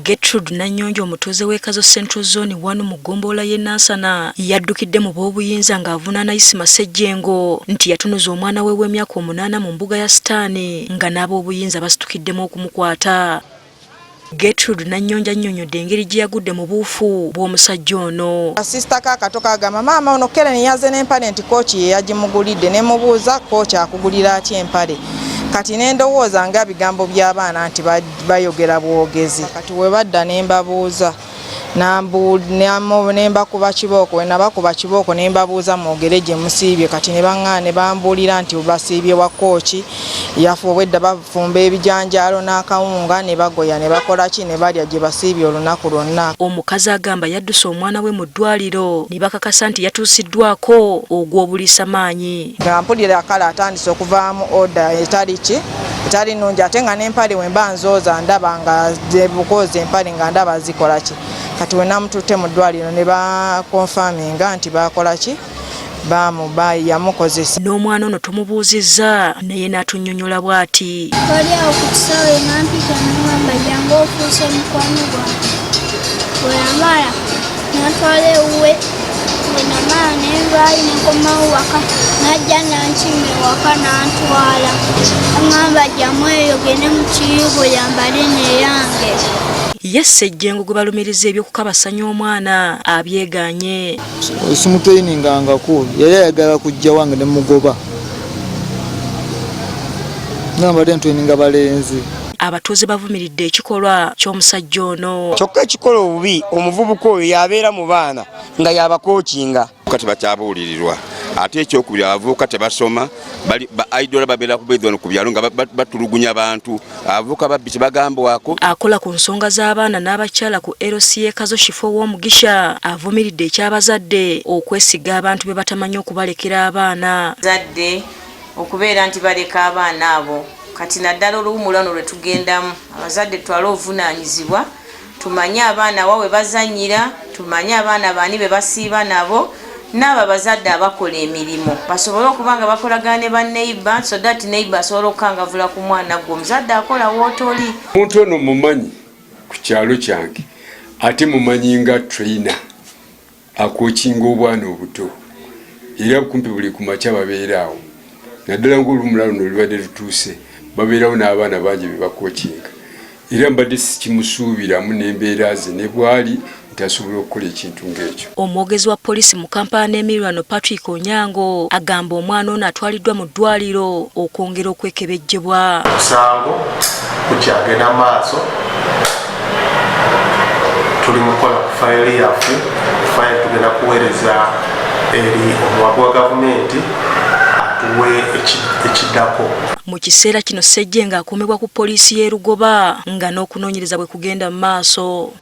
Gertrude Nanyonjo omutuuze w'Ekazo Central Zone 1 mu ggombolola y'e Nansana yaddukidde mu b'obuyinza ng'avunaana Isima Ssejjengo nti yatunuza omwana we w'emyaka 8 mu mbuga ya Sitaani nga n'ab'obuyinza basitukiddemu okumukwata. Gertrude Nanyonjo annyonnyodde engeri gye yagudde mu buufu bw'omusajja ono. Asista Kaakato kagamba maama ono Keren yaze n'empale nti kooki ye yagimugulidde ne mubuuza kooki akugulira atya empale. Kati n'endowooza nga bigambo by'abaana nti bayogera bwogezi. Kati we badda ne mbabuuza nemba kuba kibooko we nabakuba kibooko ne mbabuuza mwogere gye musiibye kati ne baŋŋaana ne bambuulira nti basiibye wa kooki yafu obwedda bafumba ebijanjaalo n'akawunga ne bagoya ne bakola ki ne balya gye basiibye olunaku lwonna. Omukazi agamba yadduse omwana we mu ddwaliro ne bakakasa nti yatuusiddwako ogw'obuliisa maanyi. Nga mpulira akala atandise okuvaamu oda etali nnungi ate nga n'empale we mba nzooza ndaba nga bukozi empale nga ndaba zikola ki. Kati we namututte mu ddwaliro ne bakonfaminga nti bakola ki yamukozesa. N'omwana ono tumubuuzizza naye n'atunnyonnyola bw'ati. Wali awo ku kisaawe nampita n'agamba jangu ofuuse mukwano gwange. Bwe yamala n'atwala ewuwe bwe namala ne nvaayo ne nkomawo waka n'ajja n'ankima ewaka n'antwala. Aŋŋamba jjamu eyo gende mu kiyigo yambale n'eyange. Ye Ssejjengo gwe balumiriza ebyokukabasanya omwana abyegaanye. Simutweiningangako yali ayagala kujja wange ne mugoba. Nambadde ntweninga balenzi. Abatuuze bavumiridde ekikolwa ky'omusajja ono. Kyokka ekikola obubi omuvubuka oyo yabeera mu baana nga yabakookinga. Kati bakyabuulirirwa ate ekyokubiri abavubuka tebasoma aidola babeera kubeezono ku byalo nga batulugunya abantu abavubuka babbi tebagambwako. Akola ku nsonga z'abaana n'abakyala ku LCA Kazo Shifo w'Omugisha avumiridde ekyabazadde okwesiga abantu be batamanyi okubalekera abaana. Zadde okubeera nti baleka abaana abo kati naddala oluwumulano lwe tugendamu abazadde twala ovunaanyizibwa tumanye abaana wawe bazannyira tumanye abaana baani be basiiba nabo n'abo abazadde abakola emirimu basobole okuba nga bakolagana ne banneiba so that neiba asobola okukangavula ku mwana gwe omuzadde akola wootoli. Omuntu ono mumanyi ku kyalo kyange ate mumanyi nga trainer akookinga obwana obuto era kumpi buli ku makya babeeraawo naddala ng'olumulalo no lubadde lutuuse babeerawo n'abaana bangi be bakookinga era mbadde sikimusuubiramu n'embeera ze ne bwali tasobola okukola ekintu ng'ekyo. Omwogezi wa poliisi mu Kampala n'Emirwano Patrick Onyango agamba omwana ono atwaliddwa mu ddwaliro okwongera okwekebejjebwa. Omusango gukyagenda maaso tuli mu kukola ku fayiri yaffe fayiri tugenda kuweereza eri omuwabi wa gavumenti atuwe ekiddako. Mu kiseera kino Ssejjengo akuumibwa ku poliisi y'e Lugoba nga n'okunoonyereza bwe kugenda mu maaso.